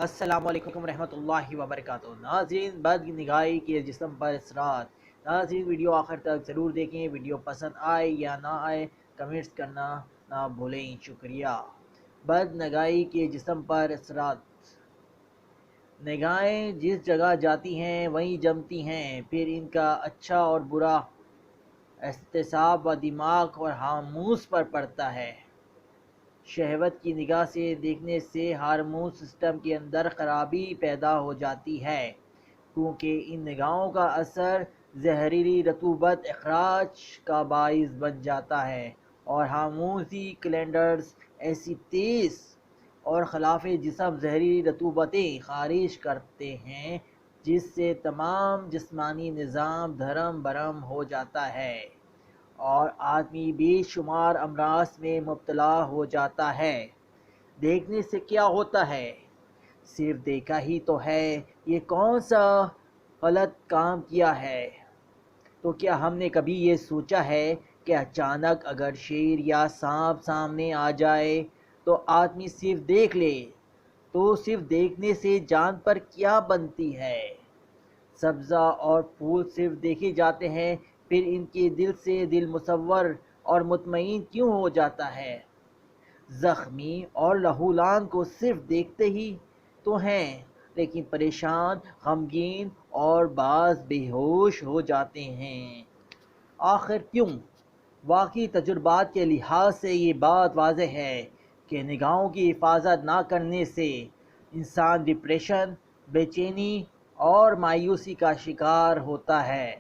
السلام علیکم ورحمۃ اللہ وبرکاتہ۔ ناظرین، بد نگاہی کے جسم پر اثرات۔ ناظرین، ویڈیو آخر تک ضرور دیکھیں۔ ویڈیو پسند آئے یا نہ آئے کمنٹس کرنا نہ بھولیں۔ شکریہ۔ بد نگاہی کے جسم پر اثرات۔ نگاہیں جس جگہ جاتی ہیں وہیں جمتی ہیں، پھر ان کا اچھا اور برا احتساب و دماغ اور ہارمونز پر پڑتا ہے۔ شہوت کی نگاہ سے دیکھنے سے ہارمون سسٹم کے اندر خرابی پیدا ہو جاتی ہے، کیونکہ ان نگاہوں کا اثر زہریلی رطوبت اخراج کا باعث بن جاتا ہے، اور ہارمونی کیلنڈرز ایسی تیز اور خلاف جسم زہریلی رطوبتیں خارج کرتے ہیں جس سے تمام جسمانی نظام دھرم برہم ہو جاتا ہے اور آدمی بے شمار امراض میں مبتلا ہو جاتا ہے۔ دیکھنے سے کیا ہوتا ہے؟ صرف دیکھا ہی تو ہے، یہ کون سا غلط کام کیا ہے؟ تو کیا ہم نے کبھی یہ سوچا ہے کہ اچانک اگر شیر یا سانپ سامنے آ جائے تو آدمی صرف دیکھ لے تو صرف دیکھنے سے جان پر کیا بنتی ہے؟ سبزہ اور پھول صرف دیکھے جاتے ہیں، پھر ان کے دل سے دل مصور اور مطمئن کیوں ہو جاتا ہے؟ زخمی اور لہولان کو صرف دیکھتے ہی تو ہیں، لیکن پریشان، غمگین اور بعض بے ہوش ہو جاتے ہیں۔ آخر کیوں؟ واقعی تجربات کے لحاظ سے یہ بات واضح ہے کہ نگاہوں کی حفاظت نہ کرنے سے انسان ڈپریشن، بے چینی اور مایوسی کا شکار ہوتا ہے،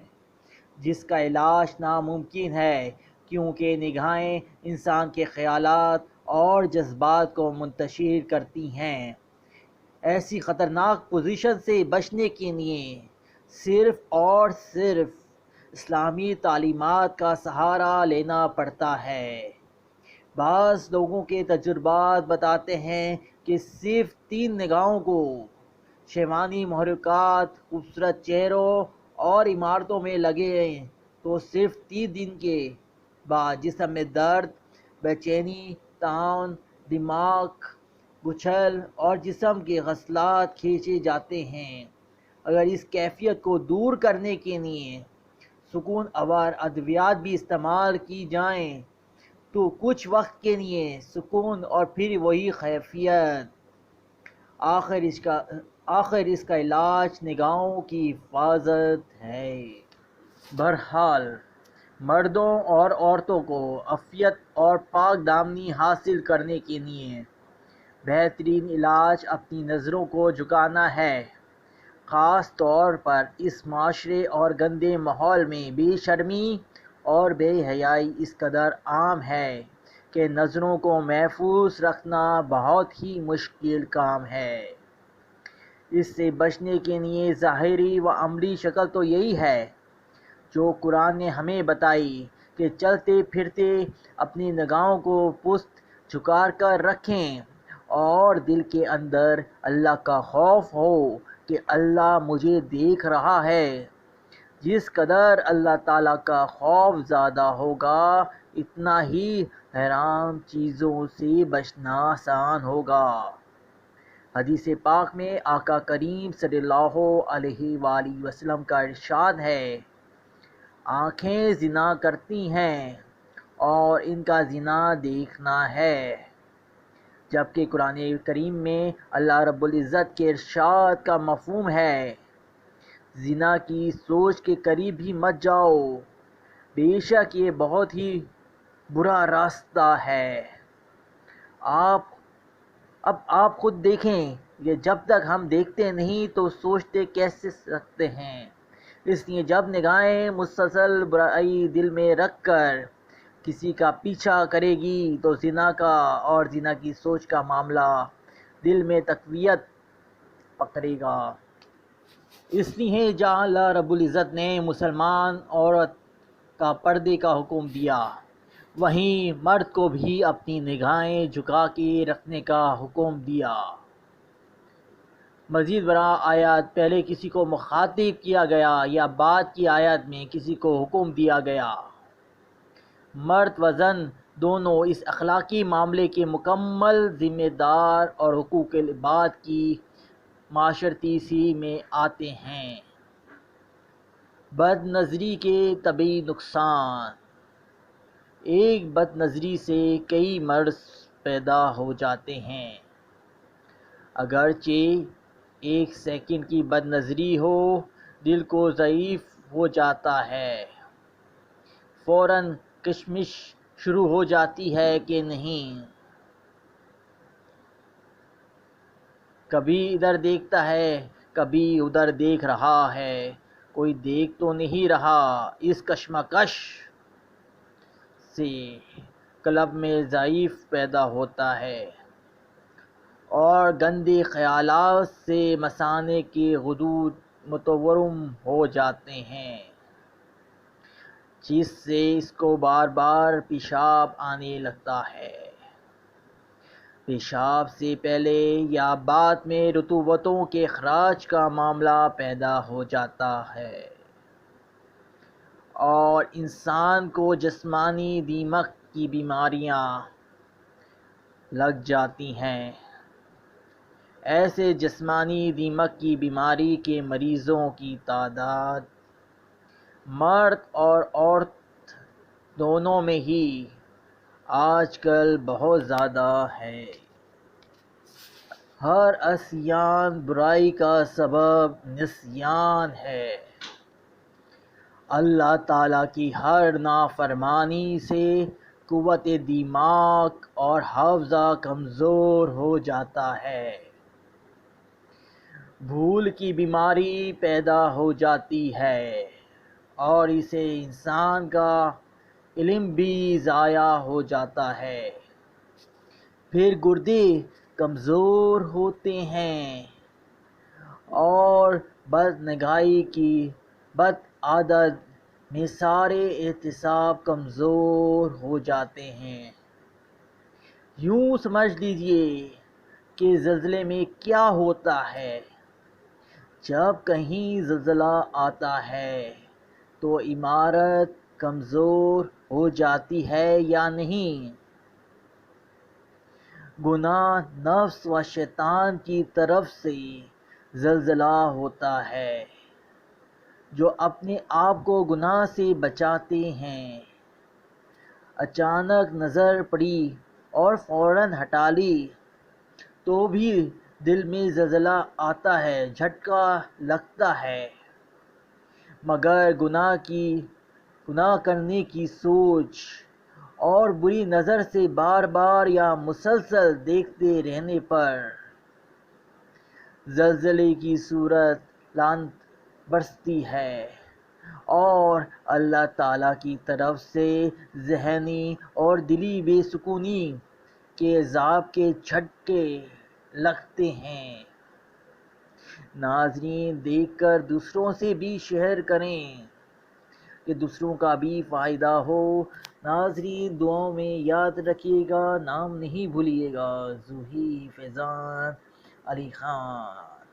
جس کا علاج ناممکن ہے، کیونکہ نگاہیں انسان کے خیالات اور جذبات کو منتشر کرتی ہیں۔ ایسی خطرناک پوزیشن سے بچنے کے لیے صرف اور صرف اسلامی تعلیمات کا سہارا لینا پڑتا ہے۔ بعض لوگوں کے تجربات بتاتے ہیں کہ صرف 3 نگاہوں کو شیوانی محرکات، خوبصورت چہروں اور عمارتوں میں لگے تو صرف 30 دن کے بعد جسم میں درد، بے چینی، تعاون، دماغ بچھل اور جسم کے غسلات کھینچے جاتے ہیں۔ اگر اس کیفیت کو دور کرنے کے لیے سکون آور ادویات بھی استعمال کی جائیں تو کچھ وقت کے لیے سکون اور پھر وہی کیفیت۔ آخر اس کا علاج نگاہوں کی حفاظت ہے۔ بہرحال، مردوں اور عورتوں کو عافیت اور پاک دامنی حاصل کرنے کے لیے بہترین علاج اپنی نظروں کو جھکانا ہے۔ خاص طور پر اس معاشرے اور گندے ماحول میں بے شرمی اور بے حیائی اس قدر عام ہے کہ نظروں کو محفوظ رکھنا بہت ہی مشکل کام ہے۔ اس سے بچنے کے لیے ظاہری و عملی شکل تو یہی ہے جو قرآن نے ہمیں بتائی کہ چلتے پھرتے اپنی نگاہوں کو پست جھکا کر رکھیں اور دل کے اندر اللہ کا خوف ہو کہ اللہ مجھے دیکھ رہا ہے۔ جس قدر اللہ تعالیٰ کا خوف زیادہ ہوگا، اتنا ہی حرام چیزوں سے بچنا آسان ہوگا۔ حدیث پاک میں آقا کریم صلی اللہ علیہ وآلہ وسلم کا ارشاد ہے، آنکھیں زنا کرتی ہیں اور ان کا زنا دیکھنا ہے، جبکہ قرآن کریم میں اللہ رب العزت کے ارشاد کا مفہوم ہے، زنا کی سوچ کے قریب بھی مت جاؤ، بے شک یہ بہت ہی برا راستہ ہے۔ اب آپ خود دیکھیں کہ جب تک ہم دیکھتے نہیں تو سوچتے کیسے سکتے ہیں؟ اس لیے جب نگاہیں مسلسل برائی دل میں رکھ کر کسی کا پیچھا کرے گی تو زنا کا اور زنا کی سوچ کا معاملہ دل میں تقویت پکڑے گا۔ اس لیے جہاں اللہ رب العزت نے مسلمان عورت کا پردے کا حکم دیا، وہیں مرد کو بھی اپنی نگاہیں جھکا کے رکھنے کا حکم دیا۔ مزید برآں آیات پہلے کسی کو مخاطب کیا گیا یا بعد کی آیات میں کسی کو حکم دیا گیا، مرد و زن دونوں اس اخلاقی معاملے کے مکمل ذمہ دار اور حقوق العباد کی معاشرتی سی میں آتے ہیں۔ بد نظری کے طبی نقصان۔ ایک بد نظری سے کئی مرض پیدا ہو جاتے ہیں۔ اگرچہ ایک سیکنڈ کی بد نظری ہو، دل کو ضعیف ہو جاتا ہے، فوراً کشمکش شروع ہو جاتی ہے کہ نہیں، کبھی ادھر دیکھتا ہے کبھی ادھر دیکھ رہا ہے، کوئی دیکھ تو نہیں رہا۔ اس کشمکش سے قلب میں ضعف پیدا ہوتا ہے اور گندے خیالات سے مثانے کے غدود متورم ہو جاتے ہیں، جس سے اس کو بار بار پیشاب آنے لگتا ہے۔ پیشاب سے پہلے یا بعد میں رطوبتوں کے اخراج کا معاملہ پیدا ہو جاتا ہے اور انسان کو جسمانی دیمک کی بیماریاں لگ جاتی ہیں۔ ایسے جسمانی دیمک کی بیماری کے مریضوں کی تعداد مرد اور عورت دونوں میں ہی آج کل بہت زیادہ ہے۔ ہر عصیان برائی کا سبب نسیان ہے۔ اللہ تعالیٰ کی ہر نافرمانی سے قوت دماغ اور حافظہ کمزور ہو جاتا ہے، بھول کی بیماری پیدا ہو جاتی ہے اور اسے انسان کا علم بھی ضائع ہو جاتا ہے۔ پھر گردے کمزور ہوتے ہیں اور بد نگاہی کی بد عادت میں سارے اعصاب کمزور ہو جاتے ہیں۔ یوں سمجھ لیجئے کہ زلزلے میں کیا ہوتا ہے۔ جب کہیں زلزلہ آتا ہے تو عمارت کمزور ہو جاتی ہے یا نہیں؟ گناہ نفس و شیطان کی طرف سے زلزلہ ہوتا ہے، جو اپنے آپ کو گناہ سے بچاتے ہیں۔ اچانک نظر پڑی اور فوراً ہٹا لی تو بھی دل میں زلزلہ آتا ہے، جھٹکا لگتا ہے، مگر گناہ کرنے کی سوچ اور بری نظر سے بار بار یا مسلسل دیکھتے رہنے پر زلزلے کی صورت لعنت برستی ہے اور اللہ تعالیٰ کی طرف سے ذہنی اور دلی بے سکونی کے عذاب کے جھٹکے لگتے ہیں۔ ناظرین، دیکھ کر دوسروں سے بھی شیئر کریں کہ دوسروں کا بھی فائدہ ہو۔ ناظرین، دعاؤں میں یاد رکھیے گا، نام نہیں بھولیے گا۔ ظہیر فیضان علی خان۔